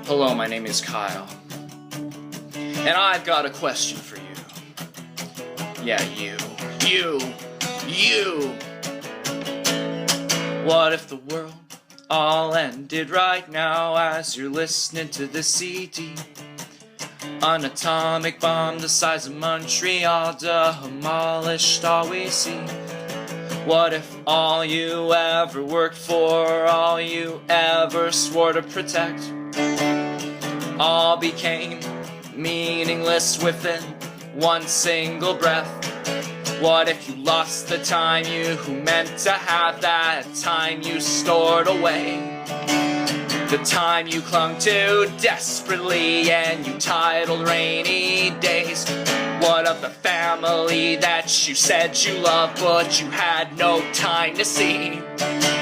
Hello, my name is Kyle, and I've got a question for you. Yeah, you. What if the world all ended right now as you're listening to the CD? An atomic bomb the size of Montreal demolished all we see. What if all you ever worked for, all you ever swore to protect, all became meaningless within one single breath? What if you lost the time you meant to have, that time you stored away, the time you clung to desperately and you titled rainy days? What of the family that you said you loved but you had no time to see?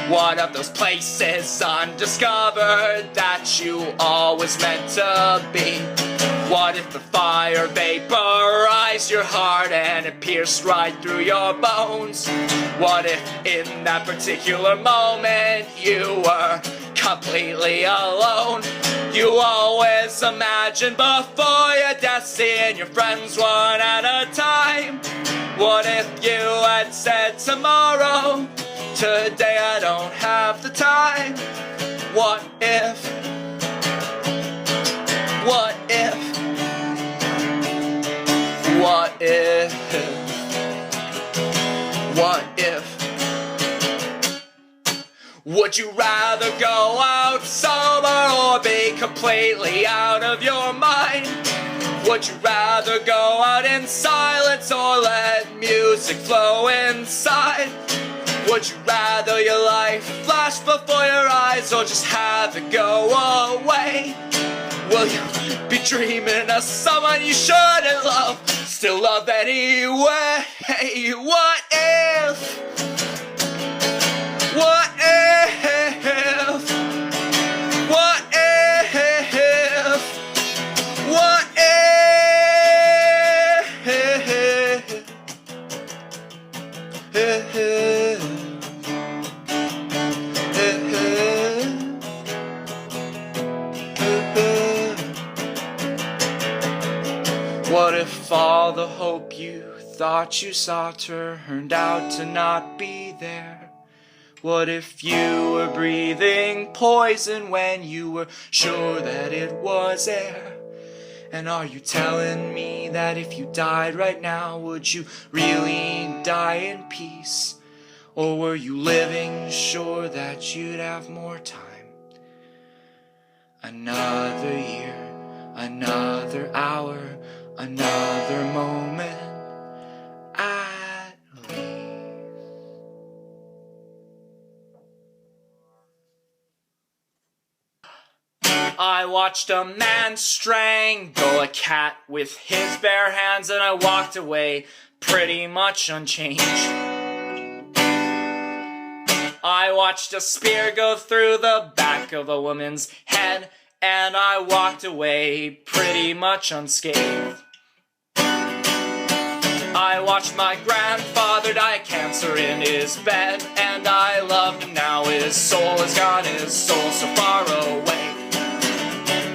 What of those places undiscovered that you always meant to be? What if the fire vaporized your heart and it pierced right through your bones? What if in that particular moment you were completely alone? You always imagine before your death seeing your friends one at a time. What if you had said tomorrow, today I don't have the time? What if? What if? What if? What if? Would you rather go out sober or be completely out of your mind? Would you rather go out in silence or let music flow inside? Would you rather your life flash before your eyes or just have it go away? Will you be dreaming of someone you shouldn't love, still love anyway? What if? What if? What if? What What if all the hope you thought you saw turned out to not be there? What if you were breathing poison when you were sure that it was air? And are you telling me that if you died right now, would you really die in peace? Or were you living sure that you'd have more time? Another year, another hour, another moment at least. I watched a man strangle a cat with his bare hands, and I walked away pretty much unchanged. I watched a spear go through the back of a woman's head, and I walked away pretty much unscathed. I watched my grandfather die of cancer in his bed, and I loved him now. His soul is gone, his soul so far away.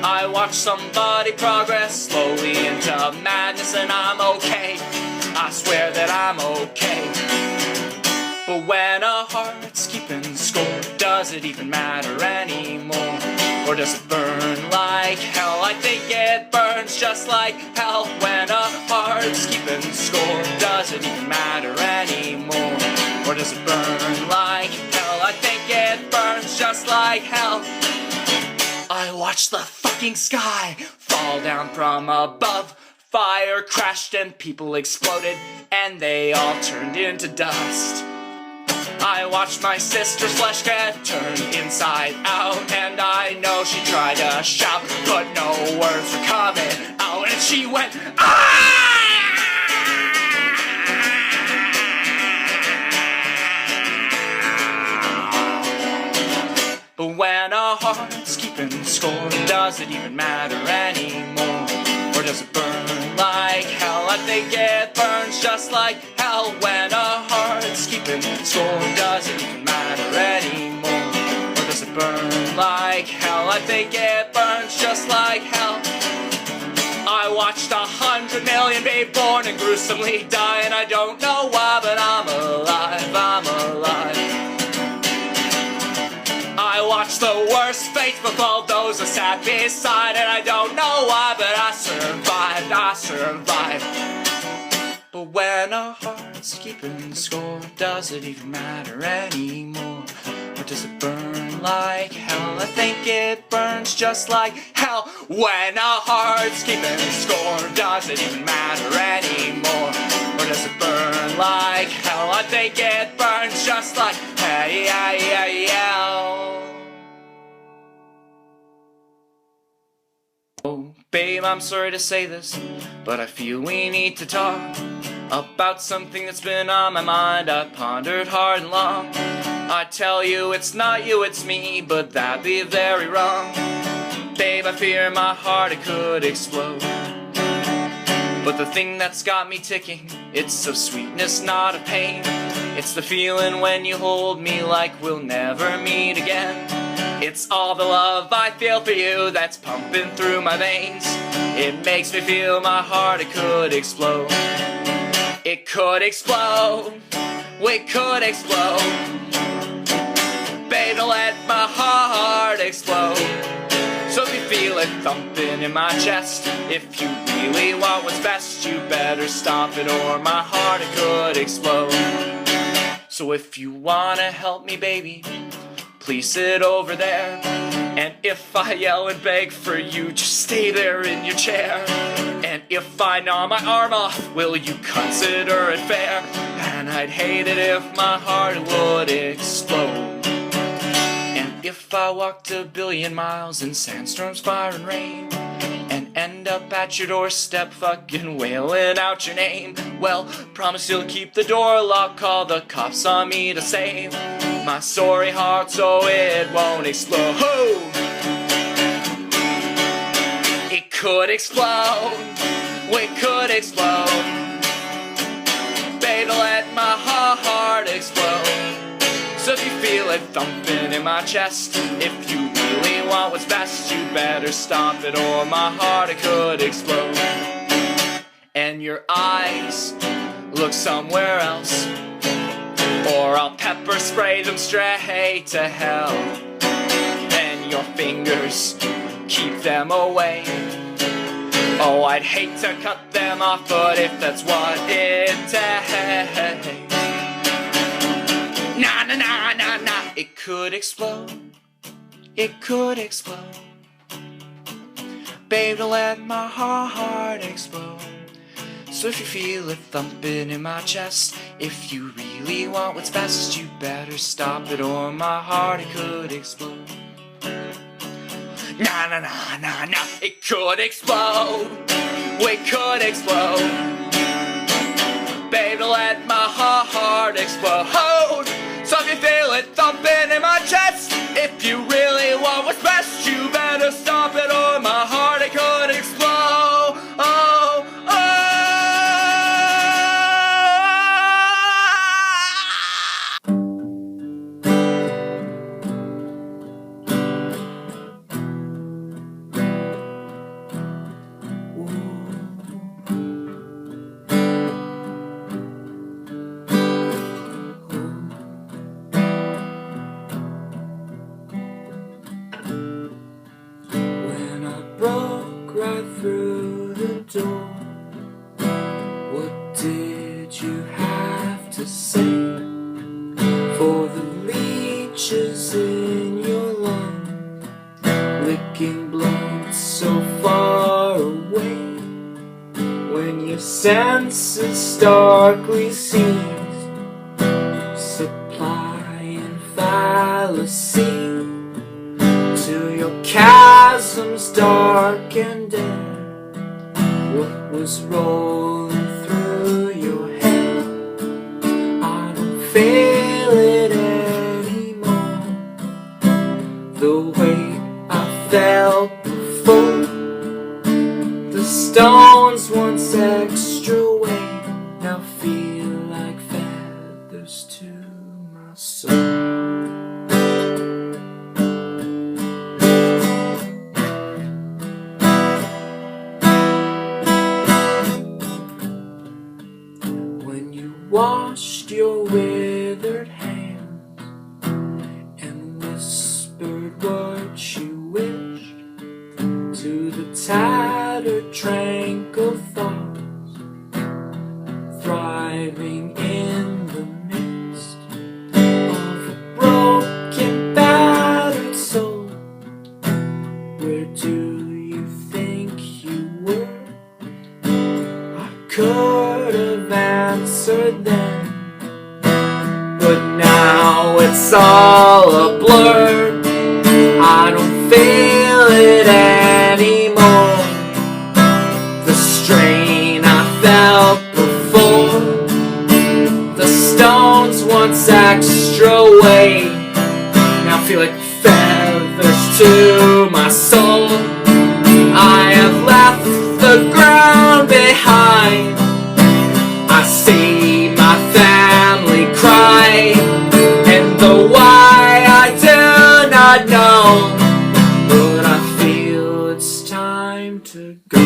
I watched somebody progress slowly into madness, and I'm okay. I swear that I'm okay. But when a heart's keeping score, does it even matter anymore? Or does it burn like hell? I think it burns just like hell. When a heart's keeping score, does it even matter anymore? Or does it burn like hell? I think it burns just like hell. I watched the fucking sky fall down from above. Fire crashed and people exploded, and they all turned into dust. I watched my sister's flesh get turned inside out, and I know she tried to shout, but no words were coming out, and she went, ah! But when a heart's keeping score, does it even matter anymore? Or does it burn like hell? I think it burns just like hell. When a heart's keeping score, does it even matter anymore? Or does it burn burn like hell. I think it burns just like hell. I watched 100 million be born and gruesomely die, and I don't know why, but I'm alive, I'm alive. I watched the worst fate befall those I sat beside, and I don't know why, but I survived, I survived. But when our heart's keeping score, does it even matter anymore? Or does it burn like hell? I think it burns just like hell. When our heart's keeping score, does it even matter anymore? Or does it burn like hell? I think it burns just like hell. Oh, babe, I'm sorry to say this, but I feel we need to talk about something that's been on my mind. I pondered hard and long. I tell you it's not you, it's me, but that'd be very wrong. Babe, I fear my heart, it could explode. But the thing that's got me ticking, it's of sweetness, not of pain. It's the feeling when you hold me like we'll never meet again. It's all the love I feel for you that's pumping through my veins. It makes me feel my heart, it could explode. It could explode, we could explode. Babe, don't let my heart explode. So if you feel it thumping in my chest, if you really want what's best, you better stop it or my heart, it could explode. So if you wanna help me, baby, please sit over there. And if I yell and beg for you, just stay there in your chair. And if I gnaw my arm off, will you consider it fair? And I'd hate it if my heart would explode. And if I walked 1 billion miles in sandstorms, fire and rain, and end up at your doorstep fucking wailing out your name, well, promise you'll keep the door locked, call the cops on me to save my sorry heart so it won't explode. It could explode, we could explode. Baby, let my heart explode. So if you feel it thumping in my chest, if you really want what's best, you better stop it or my heart, it could explode. And your eyes look somewhere else, or I'll pepper spray them straight to hell. And your fingers, keep them away. Oh, I'd hate to cut them off, but if that's what it takes. Nah, nah, nah, nah, nah. It could explode, it could explode. Babe, don't let my heart explode. So if you feel it thumping in my chest, if you really want what's best, you better stop it or my heart, it could explode. Nah, nah, nah, nah, nah. It could explode, we could explode. Baby, let my heart explode. So if you feel it thumping in my chest, if you really want what's best, you better stop it or my heart, it could explode. Oh, oh. Right through the door, what did you have to say? For the leeches in your lung, licking blood so far away, when your senses starkly cease, supply and fallacy, till your chasms dark and dead. What was rolling through your head? I don't feel it anymore, the weight I felt before. The stones once extra weight now feel like feathers to my soul. whispered what she wished to the tattered, tranquil thoughts, thriving in the midst of a broken, battered soul. Where do you think you were? I could have answered then, but now it's all a blur. I don't feel it anymore. The strain I felt before, the stones once extra weight, now feel like feathers to my soul. I have left the ground behind. I see my family cry, and the why I do not know, but I feel it's time to go.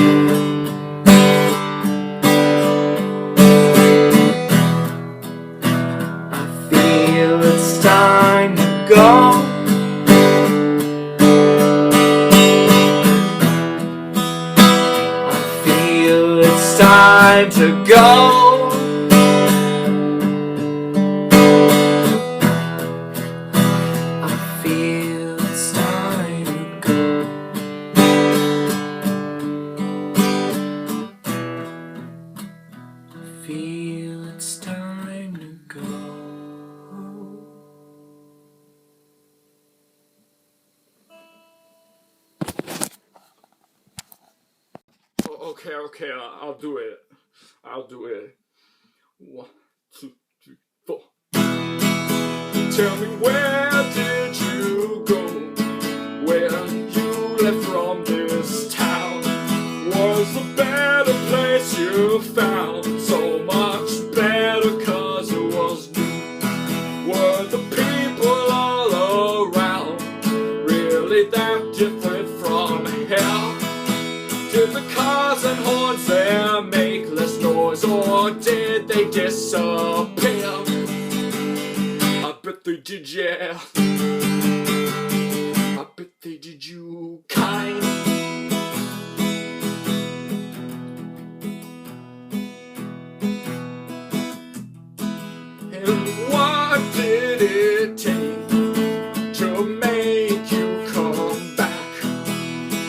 I feel it's time to go. I feel it's time to go. Feel it's time to go. Okay, I'll do it. I'll do it. 1, 2, 3, 4. Tell me, where did you go when you left from this town? Was a better place you found? So much better 'cause it was new. Were the people all around really that different from hell? Did the cars and horns there make less noise, or did they disappear? I bet they did, yeah. I bet they did you kind. And what did it take to make you come back?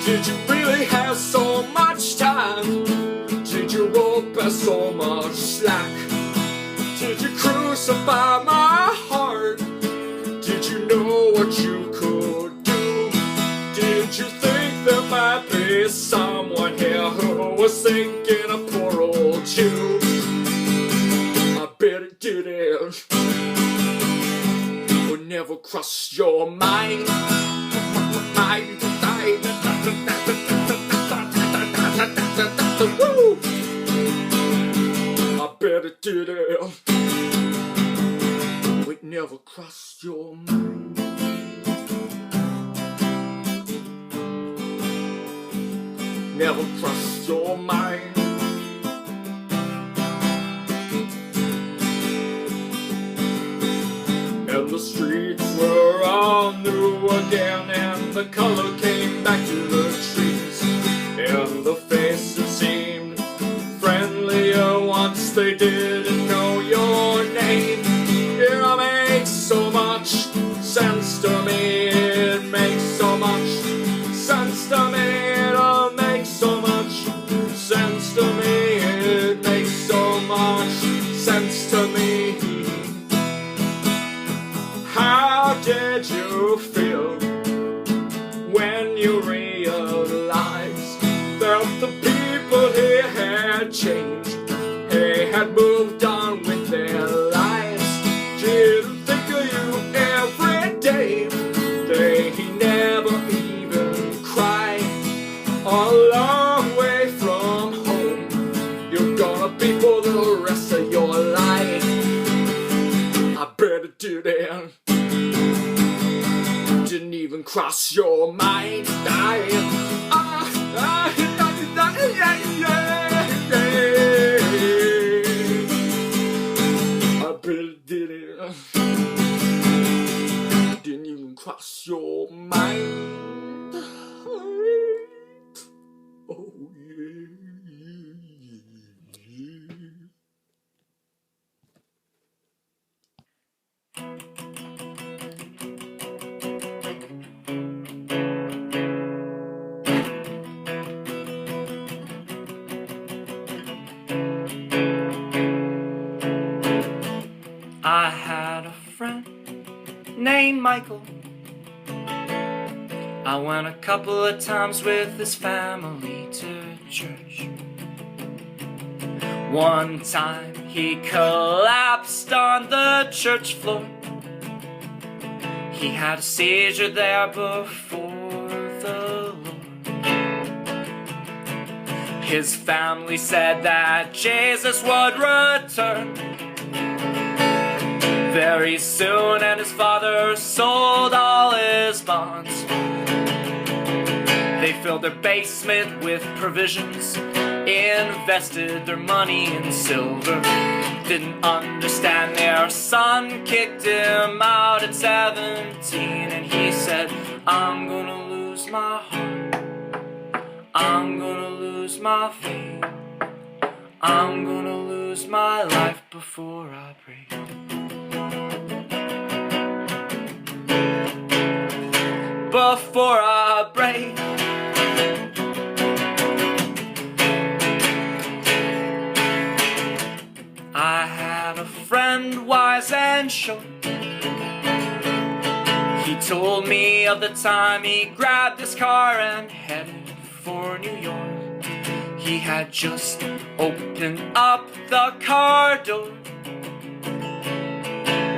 Did you really have so much time? Did you rope us so much slack? Did you crucify my heart? Did you know what you could do? Did you think there might be someone here who was thinking of poor old you? I bet it didn't. Would never cross your mind. Woo! I bet it didn't. Would never cross your mind. Never cross your mind. And the streets were all new again, and the color came back to the trees, and the faces seemed friendlier once they didn't know your name. It makes so much sense to me. It makes so much sense to me. It makes so much sense to me. It makes so much sense to me. How did you feel when you realized that the people here had changed? They had moved on with their lives. Didn't think of you every day. They never even cried. A long way from home, you're gonna be for the rest of your life. I bet it didn't. Didn't even cross your mind. I bet it didn't. Didn't even cross your mind. mind. Oh yeah. I had a friend named Michael. I went a couple of times with his family to church. One time he collapsed on the church floor. He had a seizure there before the Lord. His family said that Jesus would return very soon, and his father sold all his bonds. They filled their basement with provisions, invested their money in silver. Didn't understand their son kicked him out at 17, and he said, I'm gonna lose my heart, I'm gonna lose my faith, I'm gonna lose my life before I break. Before I break. I had a friend wise and short. He told me of the time he grabbed his car and headed for New York. He had just opened up the car door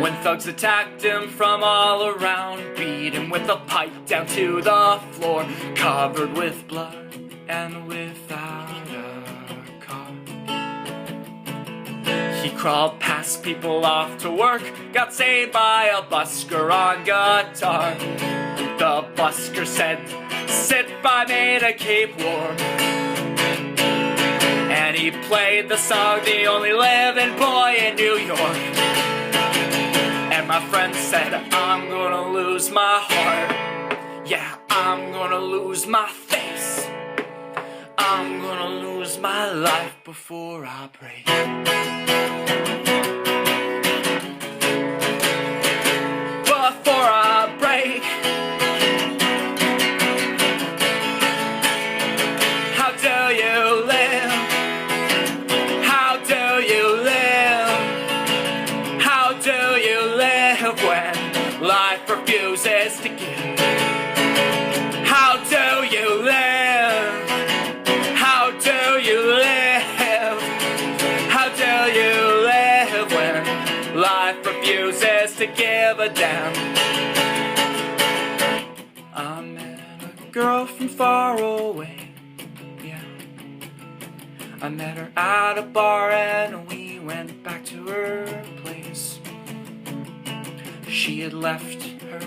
when thugs attacked him from all around, beat him with a pipe down to the floor, covered with blood and without a car. He crawled past people off to work, got saved by a busker on guitar. The busker said, sit by me to keep warm. And he played the song, The Only Living Boy in New York. And my friend said, I'm gonna lose my heart. Yeah, I'm gonna lose my face. I'm gonna lose my life before I break. Before I break. How do you live? How do you live? How do you live when life refuses to give? How do you live? How do you live? How do you live when life refuses to give a damn? I met a girl from far away. Yeah, I met her at a bar and we went back to her place. She had left her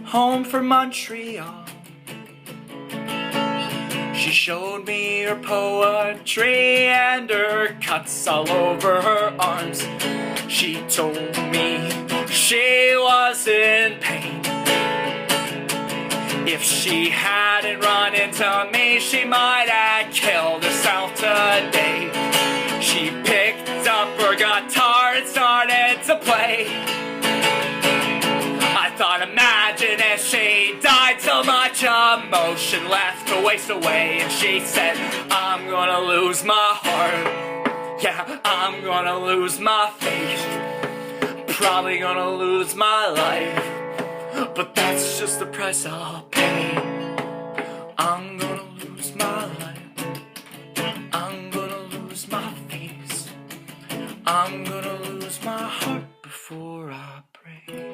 home for Montreal. She showed me her poetry and her cuts all over her arms. She told me she was in pain. If she hadn't run into me, she might have killed herself today. She picked up her guitar and started to play. I thought, imagine if she died, so much emotion left to waste away. And she said, I'm gonna lose my heart. Yeah, I'm gonna lose my faith. Probably gonna lose my life. But that's just the price I'll pay. I'm gonna lose my life. I'm gonna lose my face. I'm gonna lose my heart before I break.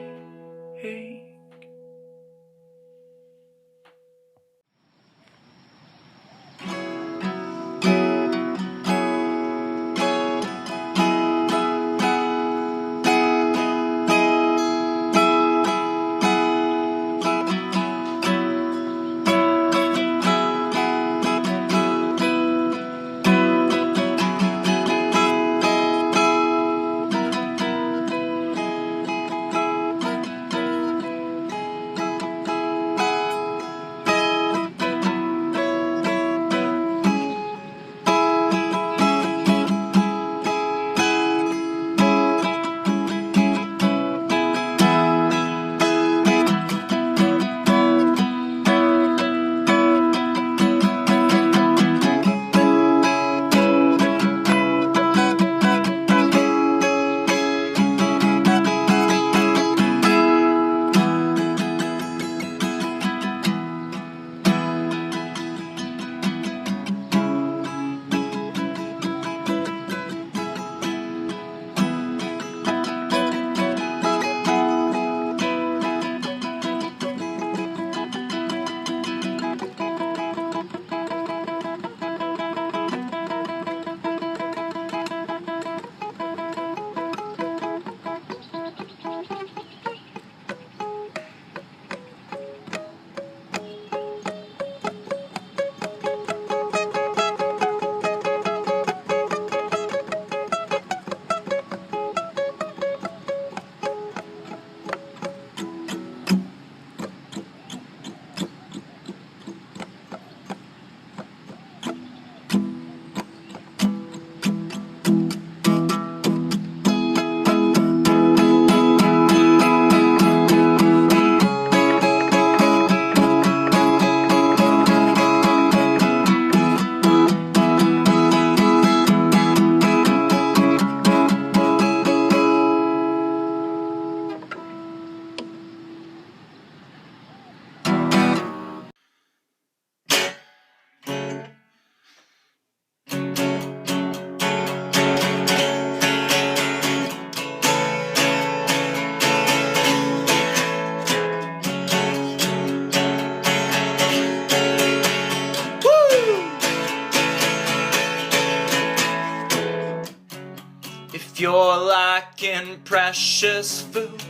lacking precious food.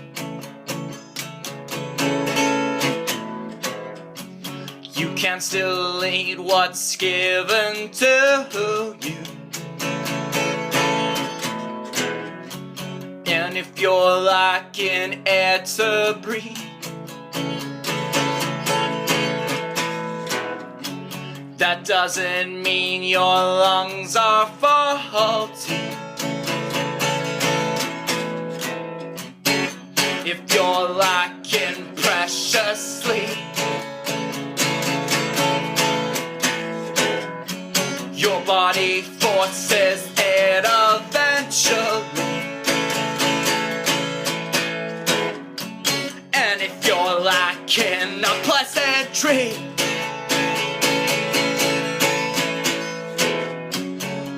You can still eat what's given to you. And if you're lacking air to breathe, that doesn't mean your lungs are faulty. If you're lacking precious sleep, your body forces it eventually. And if you're lacking a pleasant dream,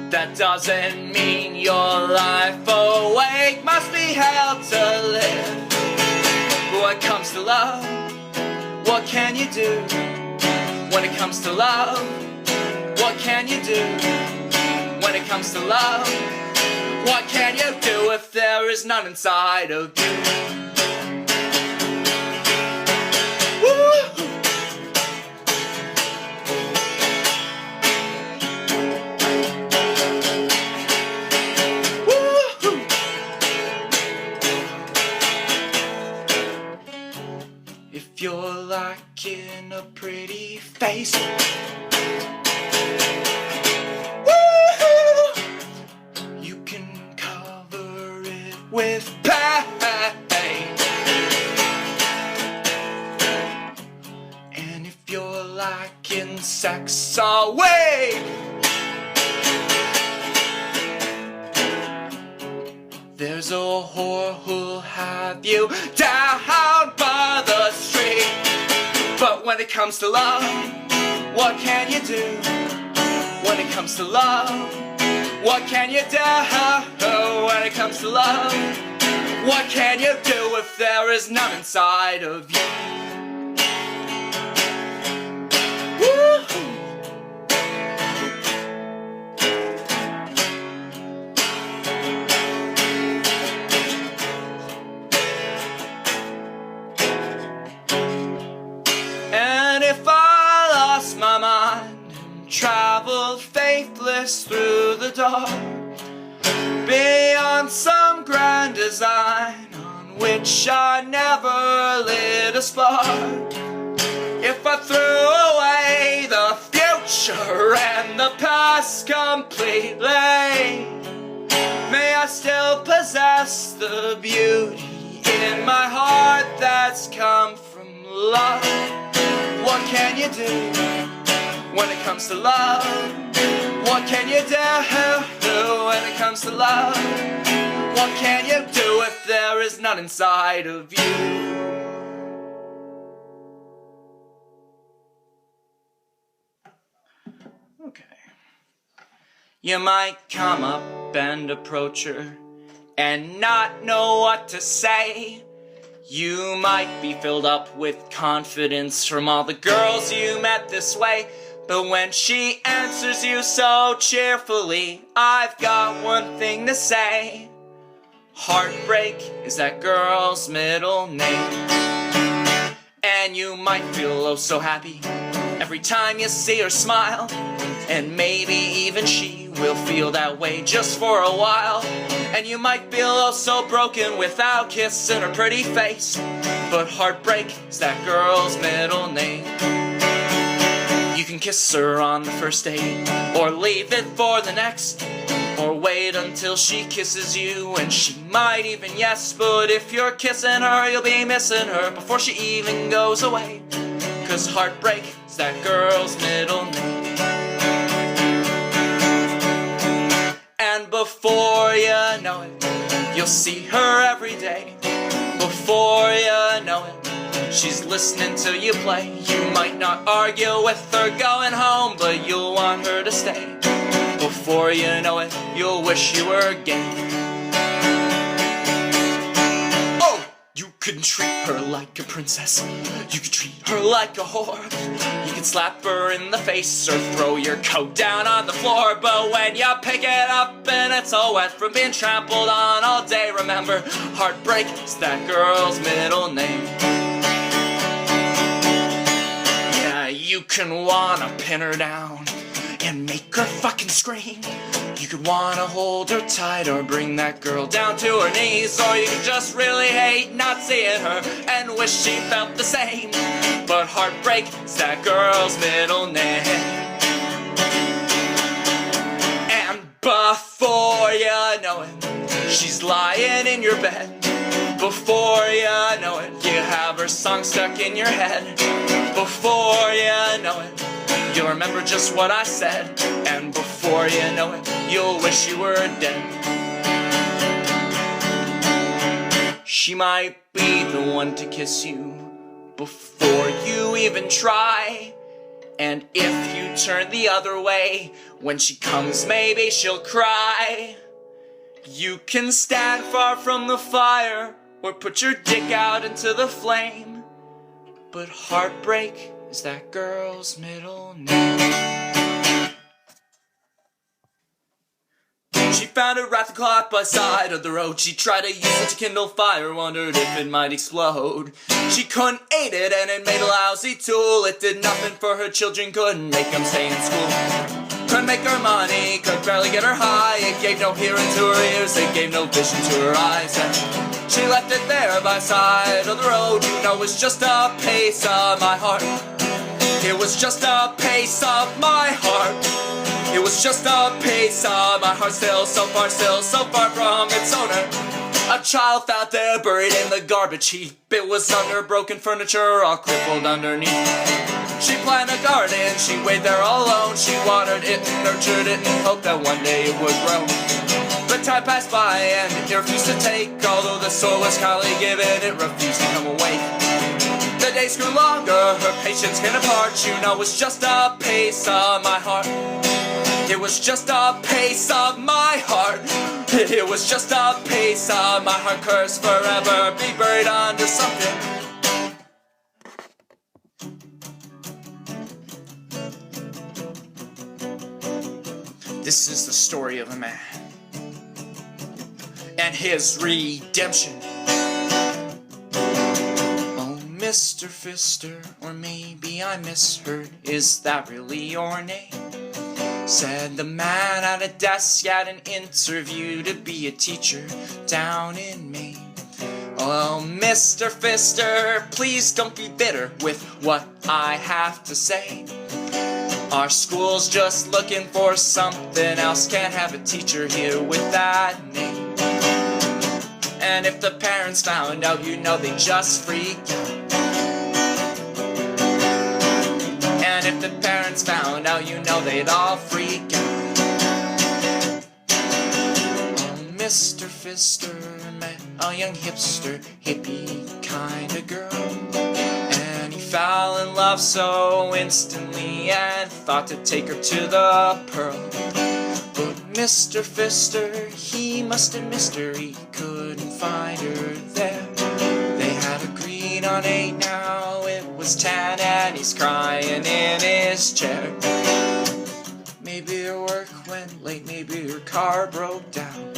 that doesn't mean your life awake must be held to live. But when it comes to love, what can you do? When it comes to love, what can you do? When it comes to love, what can you do if there is none inside of you? Woo! If you're lacking a pretty face, woo-hoo, you can cover it with pain. And if you're lacking sex, away. There's a whore who'll have you down by the street. But when it comes to love, what can you do? When it comes to love, what can you do? When it comes to love, what can you do if there is none inside of you? Woo-hoo. And if I lost my mind and traveled faithless through the dark, beyond some grand design on which I never lit a spark, if I threw away the future and the past completely, may I still possess the beauty in my heart that's come from love. What can you do when it comes to love? What can you do when it comes to love? What can you do if there is none inside of you? Okay. You might come up and approach her and not know what to say. You might be filled up with confidence from all the girls you met this way, but when she answers you so cheerfully, I've got one thing to say. Heartbreak is that girl's middle name. And you might feel oh so happy every time you see her smile, and maybe even she will feel that way just for a while. And you might feel oh so broken without kissing her pretty face, but heartbreak is that girl's middle name. You can kiss her on the first date, or leave it for the next, or wait until she kisses you, and she might even yes. But if you're kissing her, you'll be missing her before she even goes away, 'cause heartbreak is that girl's middle name. And before you know it, you'll see her every day. Before you know it, she's listening to you play. You might not argue with her going home, but you'll want her to stay. Before you know it, you'll wish you were gay. Oh, you can treat her like a princess. You can treat her like a whore. You can slap her in the face or throw your coat down on the floor. But when you pick it up and it's all wet from being trampled on all day, remember, Heartbreak is that girl's middle name. Yeah, you can wanna pin her down and make her fucking scream. You could wanna hold her tight or bring that girl down to her knees. Or you could just really hate not seeing her and wish she felt the same. But Heartbreak is that girl's middle name. And before you know it, she's lying in your bed. Before you know it, you have her song stuck in your head. Before you know it, you'll remember just what I said. And before you know it, you'll wish you were dead. She might be the one to kiss you before you even try. And if you turn the other way, when she comes maybe she'll cry. You can stand far from the fire or put your dick out into the flame. But Heartbreak is that girl's middle name. She found a wrath clock by the side of the road. She tried to use it to kindle fire, wondered if it might explode. She couldn't aid it and it made a lousy tool. It did nothing for her children, couldn't make them stay in school. Couldn't make her money, could barely get her high. It gave no hearing to her ears, it gave no vision to her eyes. And she left it there by the side of the road. You know it's just a piece of my heart. It was just a piece of my heart. It was just a piece of my heart, still so far from its owner. A child found there buried in the garbage heap. It was under broken furniture, all crippled underneath. She planted a garden, she waited there all alone. She watered it and nurtured it and hoped that one day it would grow. But time passed by and it refused to take. Although the soul was kindly given, it refused to come awake. The days grew longer, her patience came apart. You know it's just a piece of my heart. It was just a piece of my heart. It was just a piece of my heart. Cursed forever, be buried under something. This is the story of a man and his redemption. Oh, Mr. Fister, or maybe I misheard. Is that really your name? Said the man at a desk at an interview to be a teacher down in Maine. Oh, Mr. Fister, please don't be bitter with what I have to say. Our school's just looking for something else. Can't have a teacher here with that name. And if the parents found out, you know they'd just freak out. And if the parents found out, you know they'd all freak out. Oh, Mr. Fister met a young hipster, hippie kind of girl. And he fell in love so instantly and thought to take her to the Pearl. But Mr. Fister, he must have missed her, he couldn't find her there. They had agreed on 8 now, it was 10 and he's crying in his chair. Maybe her work went late, maybe her car broke down.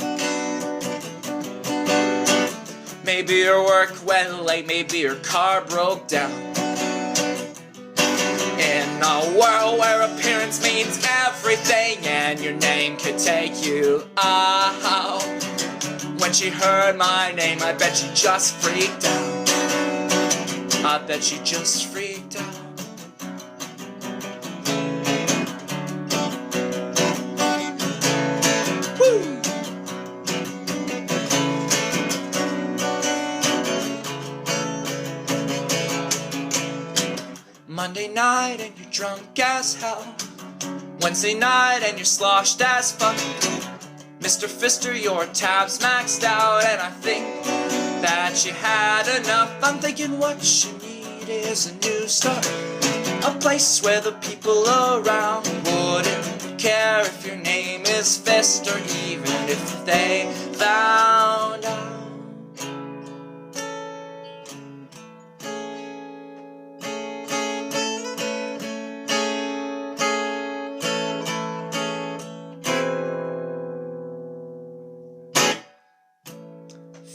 Maybe her work went late, maybe her car broke down. In a world where appearance means everything and your name could take you out. When she heard my name, I bet she just freaked out. I bet she just freaked out. Woo! Monday night and you're drunk as hell. Wednesday night and you're sloshed as fuck. Mr. Fister, your tab's maxed out, and I think that you had enough. I'm thinking what you need is a new start. A place where the people around wouldn't care if your name is Fister, even if they found out.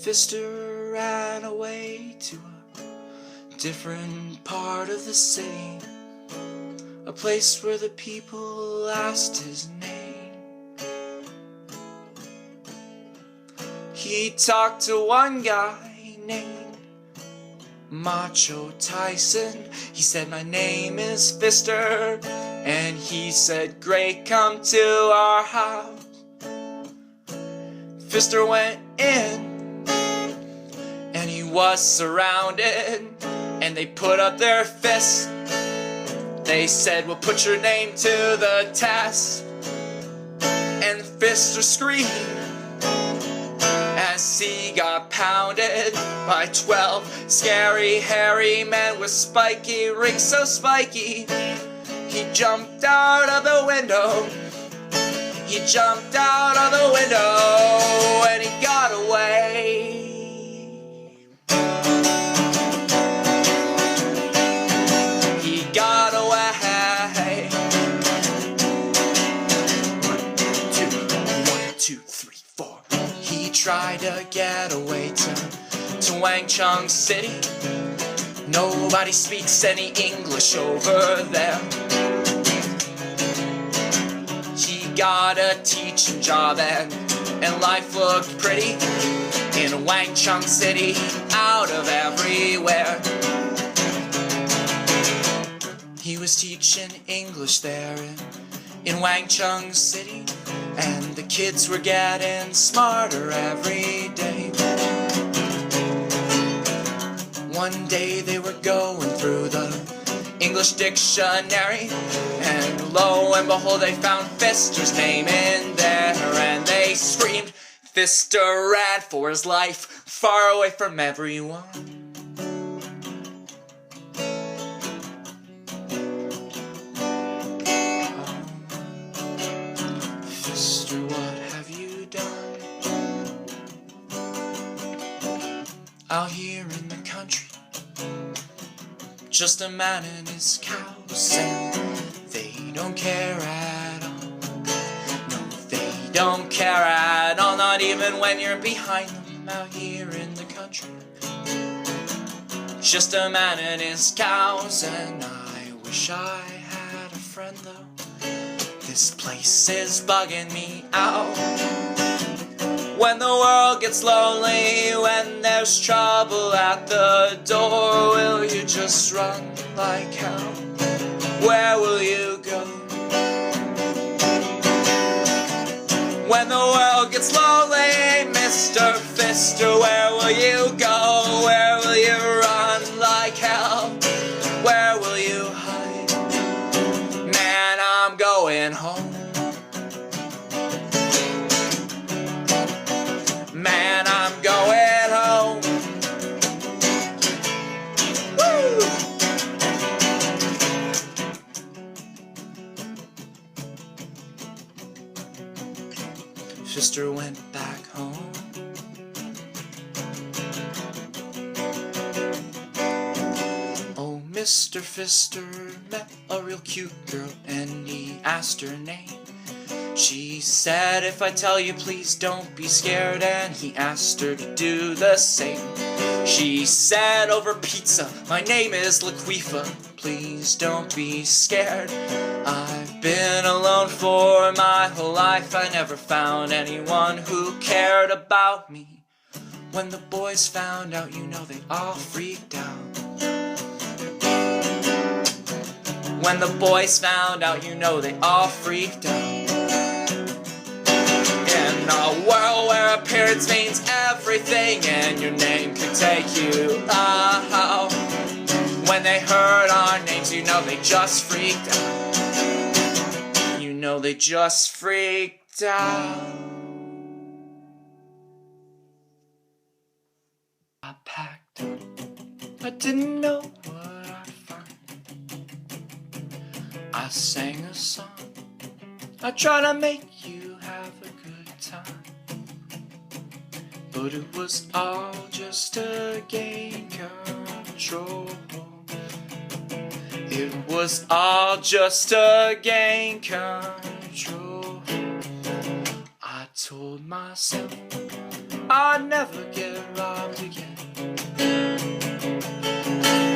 Fister ran away to a different part of the city, a place where the people asked his name. He talked to one guy named Macho Tyson. He said, "My name is Fister." And he said, "Great, come to our house." Fister went in, and he was surrounded, and they put up their fists. They said, "We'll put your name to the test." And Fister screamed as he got pounded by 12 scary, hairy men with spiky rings so spiky. He jumped out of the window. He jumped out of the window and he got away. He got away. 1, 2, 3, 4. He tried to get away to Wang Chung City. Nobody speaks any English over there. He got a teaching job and life looked pretty in Wang Chung City, out of everywhere. He was teaching English there in Wang Chung City, and the kids were getting smarter every day. One day they were going through the English dictionary, and lo and behold they found Fister's name in there, and they screamed. Fister ran for his life, far away from everyone. Fister, what have you done? Out here in the country, just a man and his cows, and they don't care at all. No, they don't care at all, not even when you're behind them. Out here in the country, just a man and his cows, and I wish I had a friend though. This place is bugging me out. When the world gets lonely, when there's trouble at the door, will you just run like hell? Where will you go? When the world gets lonely, Mr. Fister, where will you go? Where will you run like hell? Where will you hide? Man, I'm going home. Man, I'm going home. Woo! Fister went back home. Oh, Mr. Fister met a real cute girl, and he asked her name. She said, "If I tell you, please don't be scared," and he asked her to do the same. She said over pizza, "My name is Laquifa, please don't be scared. I've been alone for my whole life, I never found anyone who cared about me." When the boys found out, you know they all freaked out. When the boys found out, you know they all freaked out. In a world where appearance means everything, and your name could take you out. When they heard our names, you know they just freaked out. You know they just freaked out. I packed up, I didn't know what I'd find. I sang a song, I tried to make you have a good time, but it was all just to gain control. It was all just to gain control. I told myself I'd never get robbed again.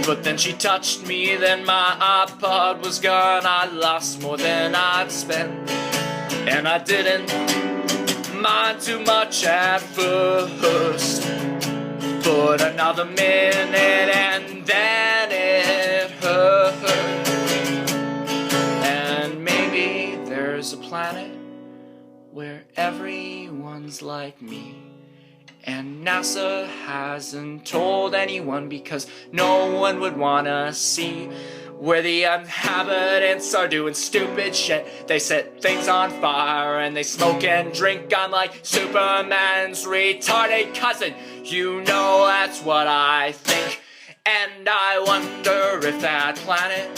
But then she touched me, then my iPod was gone. I lost more than I'd spent, and I didn't mind too much at first. But another minute and then it hurt. And maybe there's a planet where everyone's like me, and NASA hasn't told anyone because no one would wanna see where the inhabitants are doing stupid shit. They set things on fire and they smoke and drink. I'm like Superman's retarded cousin. You know that's what I think. And I wonder if that planet,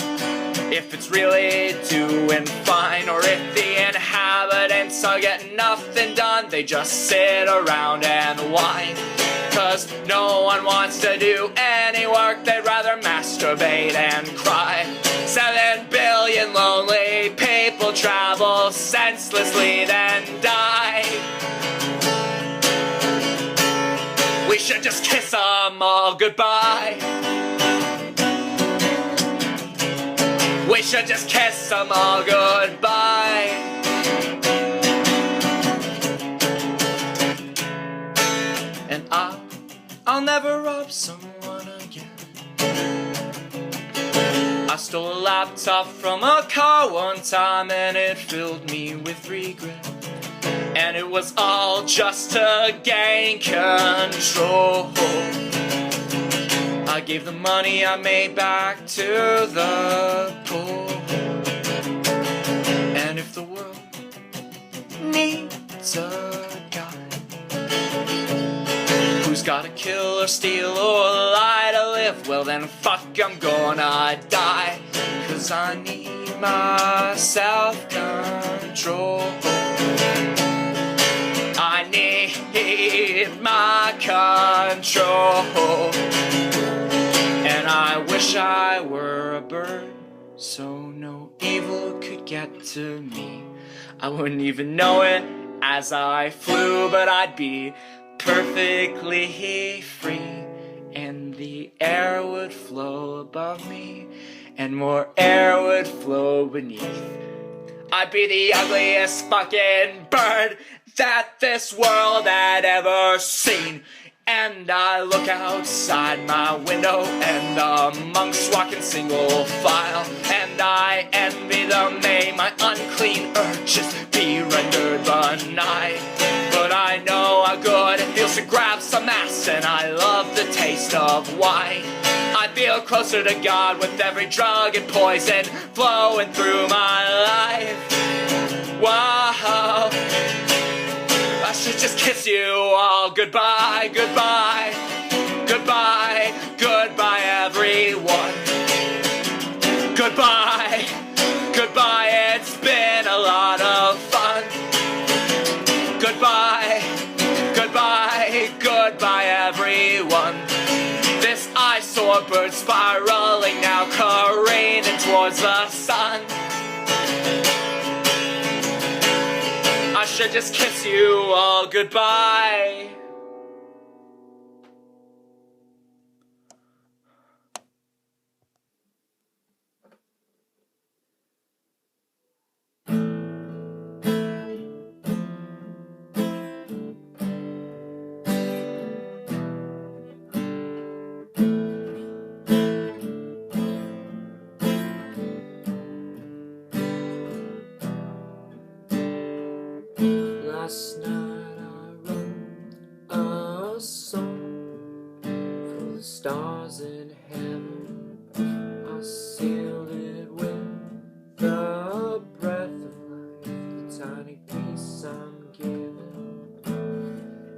if it's really doing fine, or if the inhabitants are getting nothing done. They just sit around and whine, 'cause no one wants to do any work. They'd rather masturbate and cry. 7 billion lonely people travel senselessly then die. We should just kiss them all goodbye. We should just kiss them all goodbye. And I'll never rob someone again. I stole a laptop from a car one time and it filled me with regret. And it was all just to gain control. I gave the money I made back to the poor. And if the world needs a guy who's gotta kill or steal or lie to live, well then fuck, I'm gonna die. 'Cause I need my self-control. I need my control. And I wish I were a bird, so no evil could get to me. I wouldn't even know it as I flew, but I'd be perfectly free. And the air would flow above me, and more air would flow beneath. I'd be the ugliest fucking bird that this world had ever seen. And I look outside my window and the monks walk in single file. And I envy them, may my unclean urges be rendered benign. But I know how good it feels to grab some ass, and I love the taste of wine. I feel closer to God with every drug and poison flowing through my life. Wow, I should just kiss you all goodbye, goodbye, goodbye, goodbye everyone. Goodbye, goodbye, it's been a lot of fun. Goodbye, goodbye, goodbye everyone. This eyesore bird spiraling now, careening towards the sun. I should just kiss you all goodbye. Last night I wrote a song for the stars in heaven. I sealed it with the breath of life, the tiny piece I'm giving.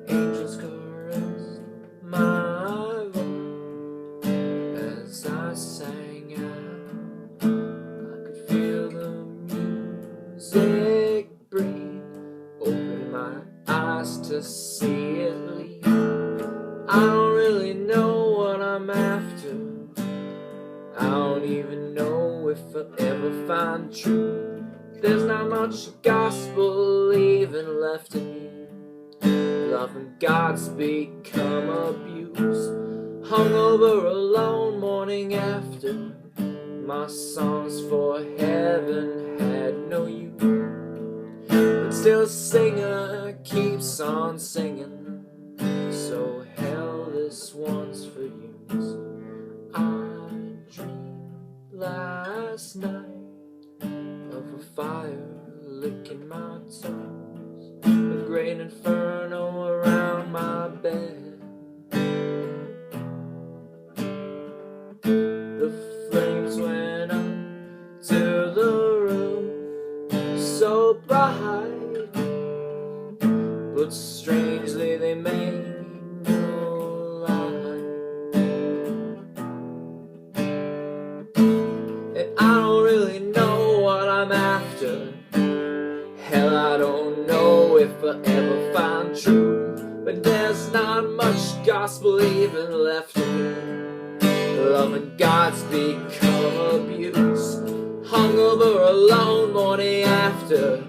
Angels caressed my voice as I sang out. I could feel the music breathe. Open my eyes to see it leave. I don't really know what I'm after. I don't even know if I'll ever find truth. There's not much gospel even left in me. Love and God's become abuse. Hungover alone morning after. My songs for heaven had no use. But still a singer keeps on singing. So hell, this one's for you. I dreamed last night of a fire licking my toes, a great inferno around my bed. The flames went up to the roof, so bright, but strangely they made no light. And I don't really know what I'm after. Hell, I don't know if I ever find truth, but there's not much gospel even left of me. Love and God's become abuse. Hungover alone morning after.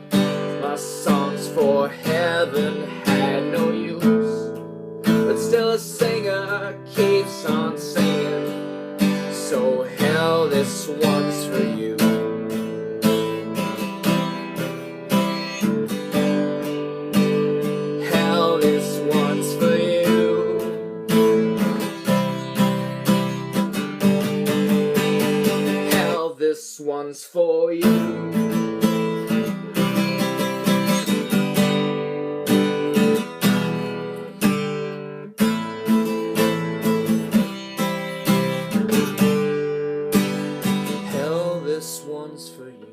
My songs for heaven had no use, but still a singer keeps on singing. So hell, this one's for you. Hell, this one's for you. Hell, this one's for you. This one's for you.